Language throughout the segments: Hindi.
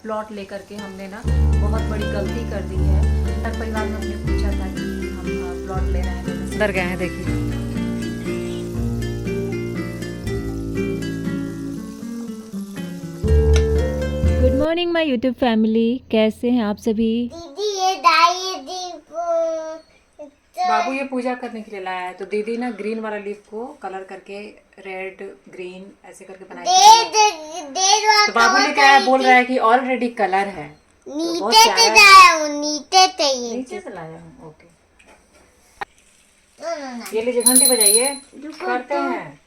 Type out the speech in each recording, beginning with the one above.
प्लॉट लेकर के हमने ना बहुत बड़ी गलती कर दी है। हर परिवार में हमने पूछा था कि हम प्लॉट ले रहे हैं, अंदर गए हैं। देखिए good morning my YouTube family, कैसे हैं आप सभी। दीदी ये दाई बाबू ये पूजा करने के लिए लाया है, तो दीदी ना ग्रीन वाला लीफ को कलर करके रेड ग्रीन ऐसे करके बनाई थी। तो बाबू ने क्या है, बोल रहा है कि ऑलरेडी कलर है। नीचे से लाया हूँ, नीचे से लाया हूँ। ओके, ये लीजिए, घंटी बजाइए, करते हैं।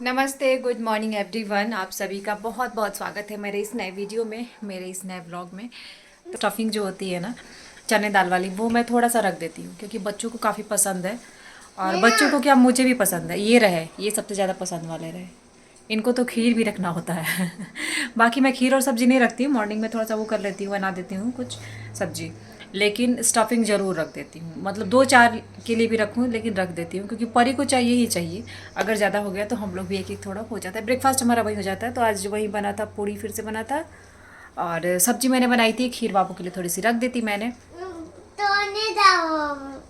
नमस्ते, गुड मॉर्निंग एवरीवन। आप सभी का बहुत बहुत स्वागत है मेरे इस नए वीडियो में, मेरे इस नए ब्लॉग में। तो स्टफिंग जो होती है ना चने दाल वाली, वो मैं थोड़ा सा रख देती हूँ क्योंकि बच्चों को काफ़ी पसंद है। और बच्चों को क्या, मुझे भी पसंद है। ये रहे, ये सबसे ज़्यादा पसंद वाले रहे। इनको तो खीर भी रखना होता है बाकी मैं खीर और सब्ज़ी नहीं रखती हूँ, मॉर्निंग में थोड़ा सा वो कर लेती हूँ, बना देती हूँ कुछ सब्ज़ी, लेकिन स्टफिंग ज़रूर रख देती हूँ। मतलब 2-4 के लिए भी रखूँ, लेकिन रख देती हूँ क्योंकि परी को चाहिए ही चाहिए। अगर ज़्यादा हो गया तो हम लोग भी एक एक थोड़ा हो जाता है। ब्रेकफास्ट हमारा वही हो जाता है। तो आज वही बना था, पूड़ी फिर से बना था, और सब्जी मैंने बनाई थी। खीर बाबू के लिए थोड़ी सी रख देती मैंने।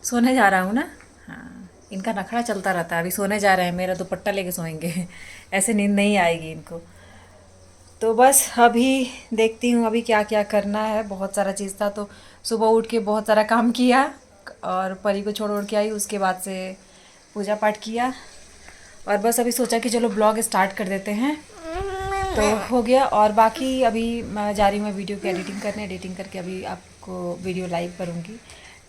सोने जा रहा हूँ ना। हाँ, इनका नखरा चलता रहता है। अभी सोने जा रहे हैं, मेरा दुपट्टा लेके सोएंगे ऐसे नींद नहीं आएगी इनको। तो बस अभी देखती हूँ अभी क्या क्या करना है। बहुत सारा चीज़ था, तो सुबह उठ के बहुत सारा काम किया और परी को छोड़ के आई। उसके बाद से पूजा पाठ किया और बस अभी सोचा कि चलो ब्लॉग स्टार्ट कर देते हैं, तो हो गया। और बाकी अभी मैं जा रही हूँ वीडियो की एडिटिंग करने। एडिटिंग करके अभी आपको वीडियो लाइव करूँगी।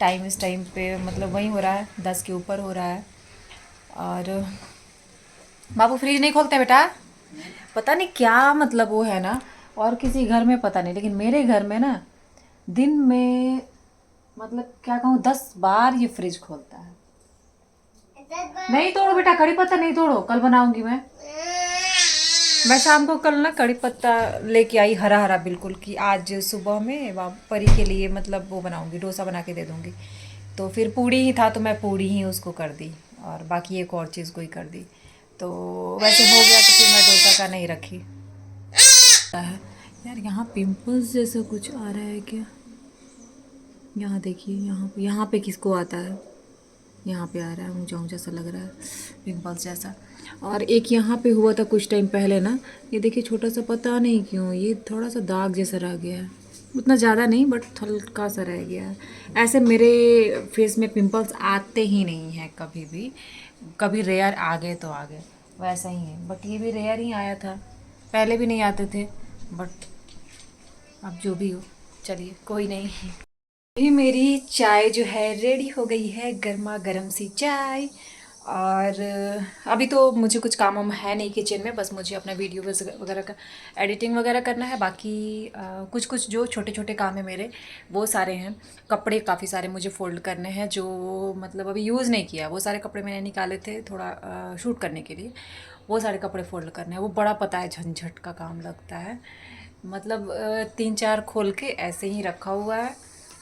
टाइम इस टाइम पे मतलब वही हो रहा है, 10 के ऊपर हो रहा है। और बाबू फ्रिज नहीं खोलते बेटा, पता नहीं क्या मतलब वो है ना। और किसी घर में पता नहीं, लेकिन मेरे घर में ना दिन में मतलब क्या कहूँ 10 बार ये फ्रिज खोलता है। नहीं तोड़ो बेटा, कड़ी पत्ता नहीं तोड़ो, कल बनाऊंगी मैं शाम को। कल ना कड़ी पत्ता लेके आई, हरा हरा बिल्कुल, कि आज सुबह में परी के लिए मतलब वो बनाऊंगी, डोसा बना के दे दूंगी। तो फिर पूड़ी ही था, तो मैं पूड़ी ही उसको कर दी और बाकी एक और चीज़ कोई कर दी। तो वैसे हो गया, तो फिर मैं डोसा का नहीं रखी है। यार यहाँ पिंपल्स जैसा कुछ आ रहा है क्या? यहाँ देखिए, यहाँ पे किसको आता है? यहाँ पे आ रहा है, ऊंचा ऊंचा सा लग रहा है, पिंपल्स जैसा। और एक यहाँ पे हुआ था कुछ टाइम पहले ना, ये देखिए छोटा सा, पता नहीं क्यों ये थोड़ा सा दाग जैसा रह गया है। उतना ज़्यादा नहीं, बट हल्का सा रह गया है। ऐसे मेरे फेस में पिंपल्स आते ही नहीं हैं कभी भी। कभी रेयर आ गए तो आ गए, वैसा ही है। बट ये भी रेयर ही आया था, पहले भी नहीं आते थे। बट अब जो भी हो, चलिए कोई नहीं। ये मेरी चाय जो है रेडी हो गई है, गर्मा गर्म सी चाय। और अभी तो मुझे कुछ काम वाम है नहीं किचन में, बस मुझे अपना वीडियो वगैरह का एडिटिंग वगैरह करना है। बाकी कुछ कुछ जो छोटे छोटे काम है मेरे, वो सारे हैं। कपड़े काफ़ी सारे मुझे फ़ोल्ड करने हैं, जो मतलब अभी यूज़ नहीं किया। वो सारे कपड़े मैंने निकाले थे थोड़ा शूट करने के लिए, वो सारे कपड़े फ़ोल्ड करने हैं। वो बड़ा पता है झंझट का काम लगता है। मतलब 3-4 खोल के ऐसे ही रखा हुआ है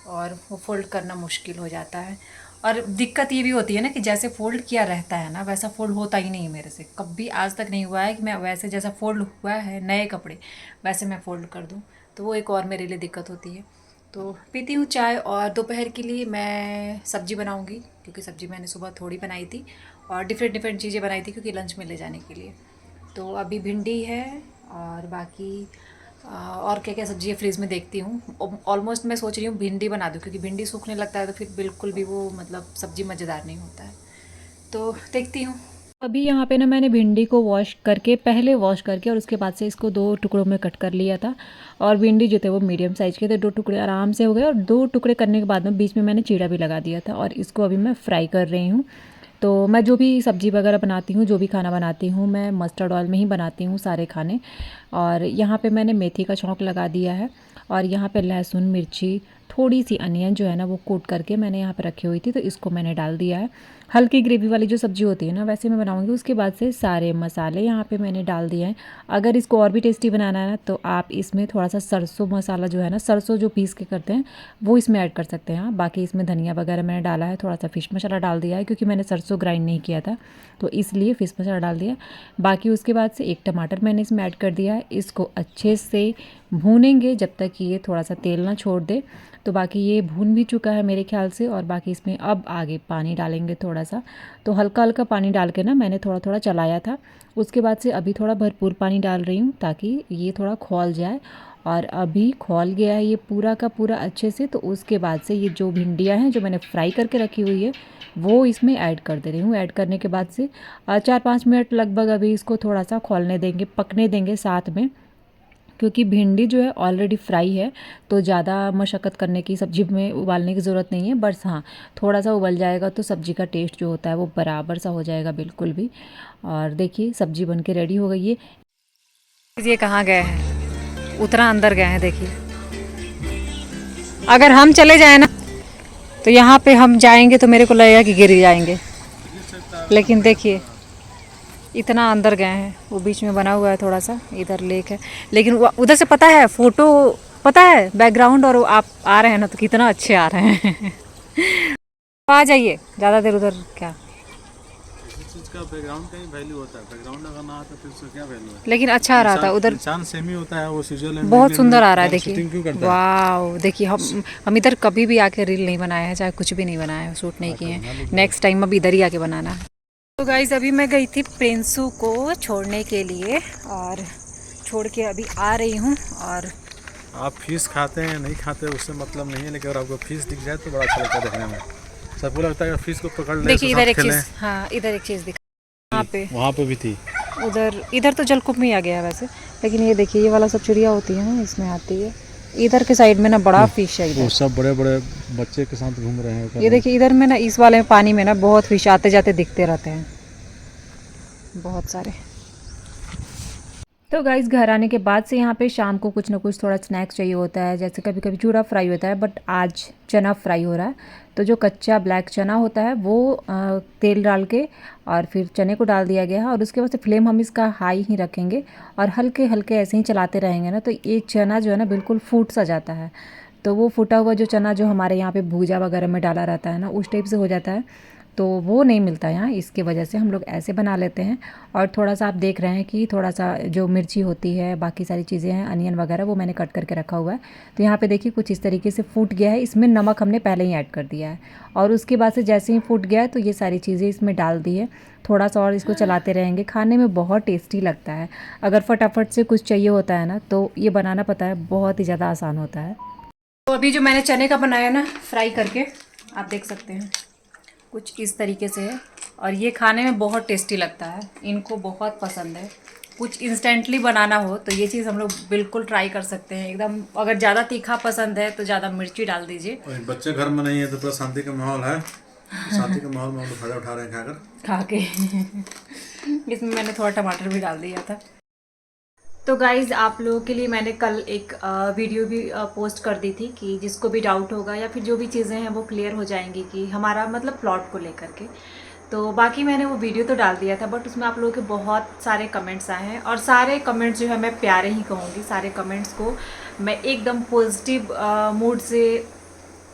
और वो फ़ोल्ड करना मुश्किल हो जाता है। और दिक्कत ये भी होती है ना कि जैसे फ़ोल्ड किया रहता है ना, वैसा फ़ोल्ड होता ही नहीं मेरे से। कभी आज तक नहीं हुआ है कि मैं वैसे जैसा फ़ोल्ड हुआ है नए कपड़े, वैसे मैं फ़ोल्ड कर दूँ। तो वो एक और मेरे लिए दिक्कत होती है। तो पीती हूँ चाय, और दोपहर के लिए मैं सब्ज़ी बनाऊँगी, क्योंकि सब्ज़ी मैंने सुबह थोड़ी बनाई थी और डिफरेंट डिफरेंट चीज़ें बनाई थी क्योंकि लंच में ले जाने के लिए। तो अभी भिंडी है और बाकी और क्या क्या सब्ज़ी है फ्रिज में देखती हूँ। ऑलमोस्ट मैं सोच रही हूँ भिंडी बना दूँ, क्योंकि भिंडी सूखने लगता है तो फिर बिल्कुल भी वो मतलब सब्ज़ी मज़ेदार नहीं होता है। तो देखती हूँ। अभी यहाँ पे ना मैंने भिंडी को पहले वॉश करके और उसके बाद से इसको 2 टुकड़ों में कट कर लिया था। और भिंडी जो थे वो मीडियम साइज़ के थे, 2 टुकड़े आराम से हो गए। और 2 टुकड़े करने के बाद में बीच में मैंने चीरा भी लगा दिया था, और इसको अभी मैं फ्राई कर रही हूँ। तो मैं जो भी सब्ज़ी वगैरह बनाती हूँ, जो भी खाना बनाती हूँ, मैं मस्टर्ड ऑयल में ही बनाती हूँ सारे खाने। और यहाँ पे मैंने मेथी का छौंक लगा दिया है, और यहाँ पे लहसुन मिर्ची थोड़ी सी अनियन जो है ना वो कूट करके मैंने यहाँ पे रखी हुई थी, तो इसको मैंने डाल दिया है। हल्की ग्रेवी वाली जो सब्ज़ी होती है ना वैसे मैं बनाऊँगी। उसके बाद से सारे मसाले यहाँ पे मैंने डाल दिए हैं। अगर इसको और भी टेस्टी बनाना है ना तो आप इसमें थोड़ा सा सरसों मसाला जो है ना, सरसों जो पीस के करते हैं वो इसमें ऐड कर सकते हैं। बाकी इसमें धनिया वगैरह मैंने डाला है, थोड़ा सा फ़िश मसाला डाल दिया है क्योंकि मैंने सरसों ग्राइंड नहीं किया था तो इसलिए फ़िश मसाला डाल दिया। बाकी उसके बाद से एक टमाटर मैंने इसमें ऐड कर दिया है। इसको अच्छे से भूनेंगे जब तक कि ये थोड़ा सा तेल ना छोड़ दे। तो बाकी ये भून भी चुका है मेरे ख्याल से। और बाकी इसमें अब आगे पानी डालेंगे थोड़ा सा, तो हल्का हल्का पानी डाल के ना मैंने थोड़ा थोड़ा चलाया था। उसके बाद से अभी थोड़ा भरपूर पानी डाल रही हूँ ताकि ये थोड़ा खौल जाए। और अभी खौल गया है ये पूरा का पूरा अच्छे से। तो उसके बाद से ये जो भिंडियाँ हैं जो मैंने फ्राई करके रखी हुई है वो इसमें ऐड कर दे रही हूँ। ऐड करने के बाद से 4-5 मिनट लगभग अभी इसको थोड़ा सा खौलने देंगे, पकने देंगे साथ में, क्योंकि भिंडी जो है ऑलरेडी फ्राई है तो ज़्यादा मशक्क़त करने की सब्ज़ी में उबालने की ज़रूरत नहीं है। बस हाँ, थोड़ा सा उबल जाएगा तो सब्ज़ी का टेस्ट जो होता है वो बराबर सा हो जाएगा बिल्कुल भी। और देखिए सब्ज़ी बन के रेडी हो गई है। ये कहाँ गए हैं, उतना अंदर गए हैं देखिए। अगर हम चले जाए ना तो यहाँ पे हम जाएंगे तो मेरे को लगेगा कि गिर जाएंगे, लेकिन देखिए इतना अंदर गए हैं। वो बीच में बना हुआ है थोड़ा सा, इधर लेक है, लेकिन उधर से पता है फ़ोटो, पता है बैकग्राउंड, और आप आ रहे हैं ना तो कितना अच्छे आ रहे हैं। आ जाइए, ज़्यादा देर उधर क्या, इस चीज़ का बैकग्राउंड का ही वैल्यू होता है। बैकग्राउंड अगर ना आता तो उसका क्या वैल्यू है। लेकिन अच्छा आ रहा था उधर, इंसान सेम ही होता है, वो स्विट्जरलैंड बहुत सुंदर आ रहा है देखिए। देखिए। वाह देखिए, हम इधर कभी भी आके रील नहीं बनाए हैं, चाहे कुछ भी नहीं बनाया है, शूट नहीं किए हैं। नेक्स्ट टाइम अब इधर ही आके बनाना है। तो गाइज़ अभी मैं गई थी प्रिंसू को छोड़ने के लिए और छोड़ के अभी आ रही हूँ। और आप फिश खाते हैं नहीं खाते उससे मतलब नहीं है, लेकिन अगर आपको फिश दिख जाए तो बड़ा अच्छा लगता है देखने में। सबको लगता है कि फिश को पकड़ ले। देखिए इधर एक चीज़, हाँ इधर एक चीज़ दिखा, वहाँ पे भी थी। इधर तो जलकुंभ में आ गया है वैसे, लेकिन ये देखिए ये वाला सब चिड़िया होती है ना इसमें आती है। इधर के साइड में ना बड़ा फिश है, इधर सब बड़े बड़े बच्चे के साथ घूम रहे हैं। ये देखिए इधर में ना, इस वाले पानी में ना बहुत फिश आते जाते दिखते रहते हैं, बहुत सारे। तो गाइस घर आने के बाद से यहाँ पे शाम को कुछ ना कुछ थोड़ा स्नैक्स चाहिए होता है। जैसे कभी कभी चूड़ा फ्राई होता है, बट आज चना फ्राई हो रहा है। तो जो कच्चा ब्लैक चना होता है वो तेल डाल के और फिर चने को डाल दिया गया है। और उसके बाद से फ्लेम हम इसका हाई ही रखेंगे और हल्के हल्के ऐसे ही चलाते रहेंगे ना, तो ये चना जो है ना बिल्कुल फूट सा जाता है। तो वो फूटा हुआ जो चना जो हमारे यहाँ पे भूजा वगैरह में डाला रहता है ना, उस टाइप से हो जाता है, तो वो नहीं मिलता यहाँ। इसके वजह से हम लोग ऐसे बना लेते हैं। और थोड़ा सा आप देख रहे हैं कि थोड़ा सा जो मिर्ची होती है, बाकी सारी चीज़ें हैं, अनियन वगैरह, वो मैंने कट करके रखा हुआ है। तो यहाँ पे देखिए कुछ इस तरीके से फूट गया है। इसमें नमक हमने पहले ही ऐड कर दिया है और उसके बाद से जैसे ही फूट गया है तो ये सारी चीज़ें इसमें डाल दी है। थोड़ा सा और इसको चलाते रहेंगे। खाने में बहुत टेस्टी लगता है। अगर फटाफट से कुछ चाहिए होता है ना तो ये बनाना पता है बहुत ही ज़्यादा आसान होता है। तो अभी जो मैंने चने का बनाया ना फ्राई करके, आप देख सकते हैं कुछ इस तरीके से है और ये खाने में बहुत टेस्टी लगता है। इनको बहुत पसंद है। कुछ इंस्टेंटली बनाना हो तो ये चीज़ हम लोग बिल्कुल ट्राई कर सकते हैं एकदम। अगर ज़्यादा तीखा पसंद है तो ज़्यादा मिर्ची डाल दीजिए। बच्चे घर में नहीं है तो पूरा शांति का माहौल है। शांति के माहौल में हम लोग फायदा उठा रहे हैं खा के। इसमें मैंने थोड़ा टमाटर भी डाल दिया था। तो गाइज़ आप लोगों के लिए मैंने कल एक वीडियो भी पोस्ट कर दी थी कि जिसको भी डाउट होगा या फिर जो भी चीज़ें हैं वो क्लियर हो जाएंगी कि हमारा मतलब प्लॉट को लेकर के। तो बाकी मैंने वो वीडियो तो डाल दिया था, बट उसमें आप लोगों के बहुत सारे कमेंट्स आए हैं और सारे कमेंट्स जो है मैं प्यारे ही कहूँगी। सारे कमेंट्स को मैं एकदम पॉजिटिव मूड से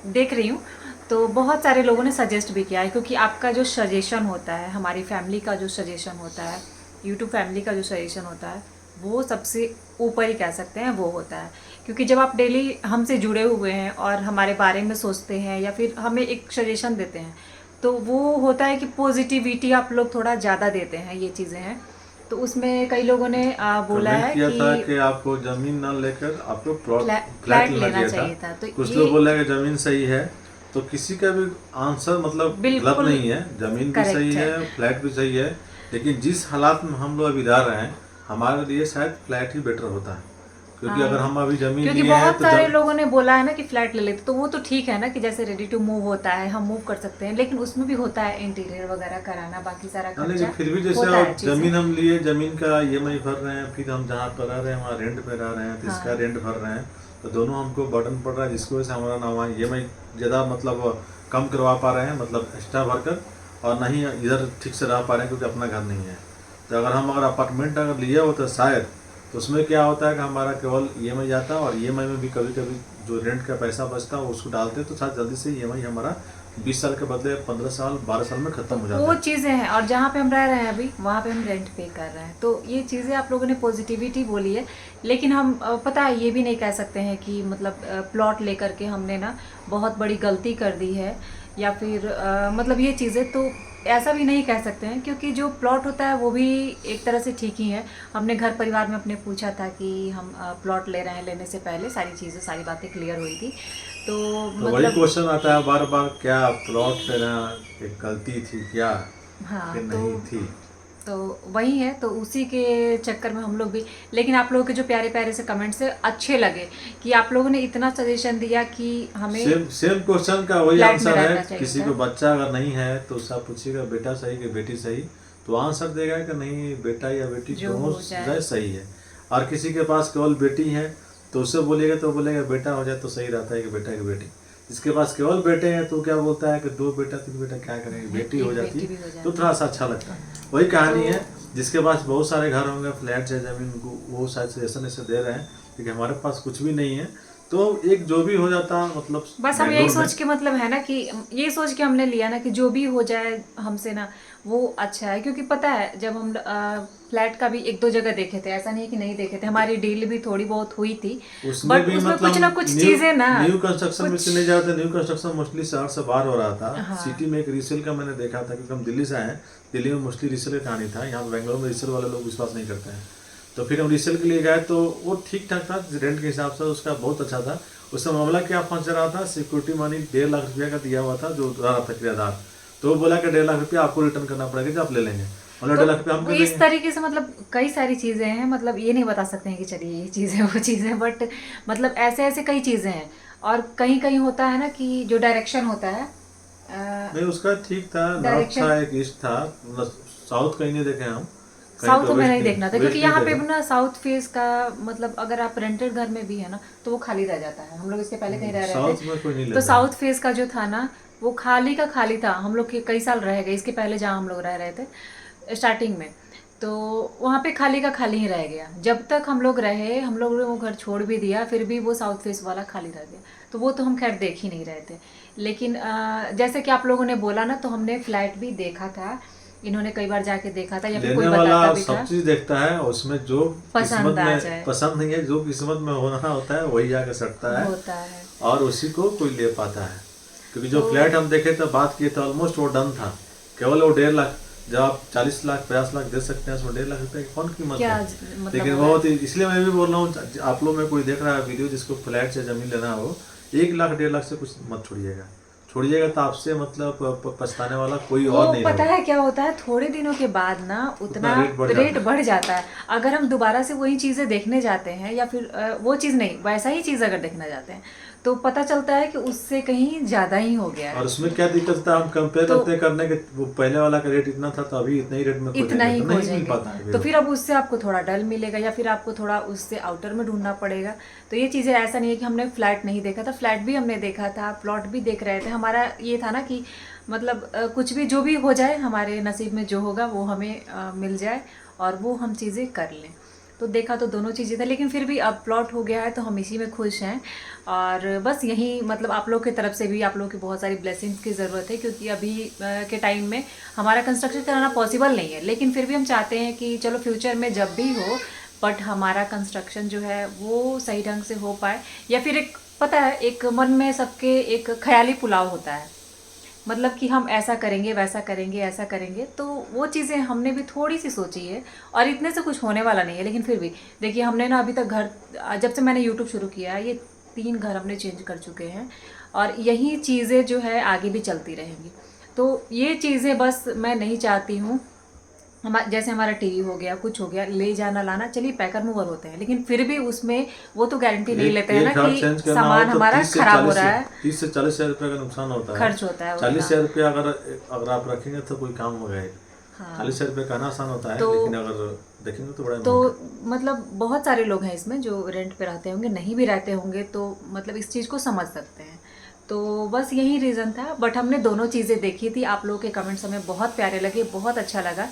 देख रही हूँ। तो बहुत सारे लोगों ने सजेस्ट भी किया है, क्योंकि आपका जो सजेशन होता है, हमारी फैमिली का जो सजेशन होता है, यूट्यूब फैमिली का जो सजेशन होता है, वो सबसे ऊपर ही कह सकते हैं वो होता है। क्योंकि जब आप डेली हमसे जुड़े हुए हैं और हमारे बारे में सोचते हैं या फिर हमें एक सजेशन देते हैं, तो वो होता है कि पॉजिटिविटी आप लोग थोड़ा ज़्यादा देते हैं। ये चीज़ें हैं। तो उसमें कई लोगों ने बोला है कि आपको ज़मीन न लेकर आपको फ्लैट लेना चाहिए था। तो कुछ लोग बोला कि ज़मीन सही है, तो किसी का भी आंसर मतलब गलत नहीं है। ज़मीन भी सही है, फ्लैट भी सही है, लेकिन जिस हालात में हम लोग अभी रह रहे हैं हमारे लिए शायद फ्लैट ही बेटर होता है। क्योंकि अगर हम अभी जमीन क्योंकि लिए हैं बहुत तो सारे लोगों ने बोला है ना कि फ्लैट ले लेते, तो वो तो ठीक है ना कि जैसे रेडी टू मूव होता है, हम मूव कर सकते हैं, लेकिन उसमें भी होता है इंटीरियर वगैरह कराना, बाकी सारा खर्चा। लेकिन फिर भी जैसे जमीन हम लिए, जमीन का EMI भर रहे हैं, फिर हम जहाँ पर रह रहे हैं वहाँ रेंट पे रह रहे हैं, तो इसका रेंट भर रहे हैं, तो दोनों हमको बर्डन पड़ रहा है, जिसकी वजह से हमारा ना वहाँ EMI ज़्यादा मतलब कम करवा पा रहे हैं, मतलब एक्स्ट्रा भरकर, और नहीं इधर ठीक से रह पा रहे हैं क्योंकि अपना घर नहीं है। तो अगर अपार्टमेंट अगर लिए हो तो शायद, तो उसमें क्या होता है कि हमारा केवल EMI जाता है, और EMI में भी कभी कभी जो रेंट का पैसा बचता है उसको डालते हैं, तो शायद जल्दी से EMI हमारा 20 साल के बदले 15 साल 12 साल में खत्म हो जाता वो है। चीज़ें हैं। और जहाँ पे हम रह रहे हैं अभी, वहाँ पे हम रेंट पे कर रहे हैं। तो ये चीज़ें आप लोगों ने पॉजिटिविटी बोली है, लेकिन हम पता है ये भी नहीं कह सकते हैं कि मतलब प्लॉट लेकर के हमने ना बहुत बड़ी गलती कर दी है, या फिर मतलब ये चीज़ें तो ऐसा भी नहीं कह सकते हैं, क्योंकि जो प्लॉट होता है वो भी एक तरह से ठीक ही है। हमने घर परिवार में अपने पूछा था कि हम प्लॉट ले रहे हैं, लेने से पहले सारी चीज़ें सारी बातें क्लियर हुई थी। तो वही मतलब क्वेश्चन आता है बार बार, क्या प्लॉट लेना एक गलती थी क्या, हाँ, कि नहीं थी? तो वही है। तो उसी के चक्कर में हम लोग भी, लेकिन आप लोगों के जो प्यारे प्यारे से कमेंट्स से अच्छे लगे कि आप लोगों ने इतना सजेशन दिया कि हमें सेम क्वेश्चन का वही फ्लैट में आंसर रहना है। चाहिए किसी था। को बच्चा अगर नहीं है तो उससे आप पूछिएगा बेटा सही कि बेटी सही, तो आंसर देगा कि नहीं बेटा या बेटी जो दोनों हो जाए। जाए सही है। और किसी के पास केवल बेटी है तो उससे बोलिएगा तो बोलेगा बेटा हो जाए तो सही रहता है कि बेटा की बेटी। जिसके पास केवल बेटे हैं तो क्या बोलता है कि 2 बेटा 3 बेटा क्या करेंगे, बेटी हो जाती भी हो तो थोड़ा सा अच्छा लगता है। वही कहानी है, जिसके पास बहुत सारे घर होंगे, फ्लैट या जमीन, वो शायद सजेशन ऐसे दे रहे हैं, क्योंकि हमारे पास कुछ भी नहीं है। तो एक जो भी हो जाता मतलब बस हम यही सोच के मतलब है ना कि ये सोच के हमने लिया ना कि जो भी हो जाए हमसे ना वो अच्छा है। क्योंकि पता है जब हम फ्लैट का भी 1-2 जगह देखे थे, ऐसा नहीं है कि नहीं देखे थे, हमारी डील भी थोड़ी बहुत हुई थी, उसमें बट भी उसमें मतलब कुछ ना कुछ चीजें ना न्यू कंस्ट्रक्शन में कुछ से नहीं जाते। न्यू कंस्ट्रक्शन मोस्टली शहर से बाहर हो रहा था। हाँ। सिटी में एक रीसेल का मैंने देखा था, क्योंकि हम दिल्ली से आए हैं। दिल्ली में मोस्टली रीसेल का कहानी था, यहाँ बेंगलोर में रीसेल वाले लोग विश्वास नहीं करते हैं। तो फिर हम रीसेल के लिए गए तो वो ठीक ठाक था, रेंट के हिसाब से उसका बहुत अच्छा था। उसका मामला क्या फंस रहा था, सिक्योरिटी मनी 1.5 लाख रुपया का दिया हुआ था जो रहा था किराएदार। तो वो बोला कि 1.5 लाख रुपया आपको रिटर्न करना पड़ेगा जब आप ले लेंगे, और 1.5 लाख रुपया हम तो ले इस लेंगे। तरीके से मतलब कई सारी चीजें हैं, मतलब ये नहीं बता सकते हैं कि चलिए ये चीज़ है वो चीज़ है, बट मतलब ऐसे ऐसे कई चीजें हैं। और कहीं कहीं होता है ना कि जो डायरेक्शन होता है नहीं उसका ठीक था, नॉर्थ था एक ईस्ट था, साउथ कहीं नहीं देखे हम। कहीं साउथ तो में वेस्ट नहीं देखना था, वेस्ट क्योंकि नहीं यहाँ पे देखा। ना साउथ फेस का मतलब अगर आप रेंटेड घर में भी है ना तो वो खाली रह जाता है। हम लोग इसके पहले कहीं रह रहे साउथ में कोई नहीं थे, तो लेता। साउथ फेस का जो था ना वो खाली का खाली था। हम लोग के कई साल रह गए इसके पहले जहाँ हम लोग रह रहे थे स्टार्टिंग में, तो वहाँ पे खाली का खाली ही रह गया। जब तक हम लोग रहे, हम लोग ने वो घर छोड़ भी दिया, फिर भी वो साउथ फेस वाला खाली रह गया। तो वो तो हम खैर देख ही नहीं रहे थे। लेकिन जैसे कि आप लोगों ने बोला ना, तो हमने फ्लैट भी देखा था, इन्होंने कई बार जाके देखा था, या फिर कोई लेने वाला बताता भी सब था, चीज देखता है, उसमें जो किस्मत पसंद आ में जाए पसंद नहीं है, जो किस्मत में होना होता है वही जाके सटता है होता है। और उसी को कोई ले पाता है। क्योंकि जो फ्लैट हम देखे थे, बात किए थे, ऑलमोस्ट वो डन था। केवल वो 1.5 लाख, जब आप 40 लाख 50 लाख दे सकते हैं, उसमें 1.5 लाख रुपए की कौन कीमत क्या है। मतलब लेकिन होगा? बहुत ही, इसलिए मैं भी बोल रहा हूँ, आप लोग में कोई देख रहा है वीडियो जिसको फ्लैट से जमीन लेना हो, 1 लाख 1.5 लाख से कुछ मत छोड़िएगा तो आपसे मतलब पछताने वाला कोई वो और नहीं पता होगा। है क्या होता है, थोड़े दिनों के बाद ना उतना रेट रेट बढ़ जाता है। अगर हम दोबारा से वही चीज़ें देखने जाते हैं, या फिर वो चीज़ नहीं वैसा ही चीज़ अगर देखने जाते हैं, तो पता चलता है कि उससे कहीं ज़्यादा ही हो गया है। और उसमें क्या दिक्कत था, हम कंपेयर तो करते करने के, वो पहले वाला का रेट इतना था तो अभी इतना ही रेट में इतना ही तो नहीं मिल खोजेंगे, पाता है। तो फिर अब उससे आपको थोड़ा डल मिलेगा, या फिर आपको थोड़ा उससे आउटर में ढूंढना पड़ेगा। तो ये चीज़ें ऐसा नहीं है कि हमने फ्लैट नहीं देखा था, फ्लैट भी हमने देखा था, प्लॉट भी देख रहे थे। हमारा ये था ना कि मतलब कुछ भी जो भी हो जाए, हमारे नसीब में जो होगा वो हमें मिल जाए और वो हम चीज़ें कर लें। तो देखा तो दोनों चीज़ें था, लेकिन फिर भी अब प्लॉट हो गया है तो हम इसी में खुश हैं। और बस यही मतलब आप लोग की तरफ से भी आप लोग की बहुत सारी ब्लेसिंग्स की ज़रूरत है, क्योंकि अभी के टाइम में हमारा कंस्ट्रक्शन कराना पॉसिबल नहीं है। लेकिन फिर भी हम चाहते हैं कि चलो फ्यूचर में जब भी हो, बट हमारा कंस्ट्रक्शन जो है वो सही ढंग से हो पाए। या फिर एक पता है, एक मन में सबके एक ख्याली पुलाव होता है, मतलब कि हम ऐसा करेंगे वैसा करेंगे ऐसा करेंगे, तो वो चीज़ें हमने भी थोड़ी सी सोची है। और इतने से कुछ होने वाला नहीं है, लेकिन फिर भी देखिए हमने ना अभी तक घर, जब से मैंने यूट्यूब शुरू किया है, ये 3 घर हमने चेंज कर चुके हैं, और यही चीज़ें जो है आगे भी चलती रहेंगी। तो ये चीज़ें बस मैं नहीं चाहती हूँ, जैसे हमारा टीवी हो गया, कुछ हो गया, ले जाना लाना, चलिए पैकर मूवर होते हैं, लेकिन फिर भी उसमें वो तो गारंटी नहीं लेते हैं ना कि सामान हमारा खराब हो रहा है। 30 से 40 हज़ार रुपये का नुकसान होता है, खर्च होता है 40 हज़ार रुपया अगर आप रखेंगे तो कोई काम हो गया। 40 हज़ार रुपये कहना आसान होता है, लेकिन अगर देखेंगे तो बड़ा तो मतलब बहुत सारे लोग हैं इसमें जो रेंट पे रहते होंगे, नहीं भी रहते होंगे तो मतलब इस चीज़ को समझ सकते हैं। तो बस यही रीज़न था, बट हमने दोनों चीज़ें देखी थी। आप लोगों के कमेंट्स हमें बहुत प्यारे लगे, बहुत अच्छा लगा।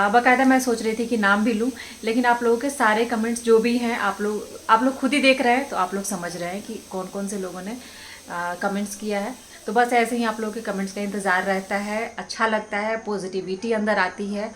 बाकायदा मैं सोच रही थी कि नाम भी लूँ, लेकिन आप लोगों के सारे कमेंट्स जो भी हैं, आप लोग खुद ही देख रहे हैं, तो आप लोग समझ रहे हैं कि कौन कौन से लोगों ने कमेंट्स किया है। तो बस ऐसे ही आप लोगों के कमेंट्स का इंतज़ार रहता है, अच्छा लगता है, पॉजिटिविटी अंदर आती है।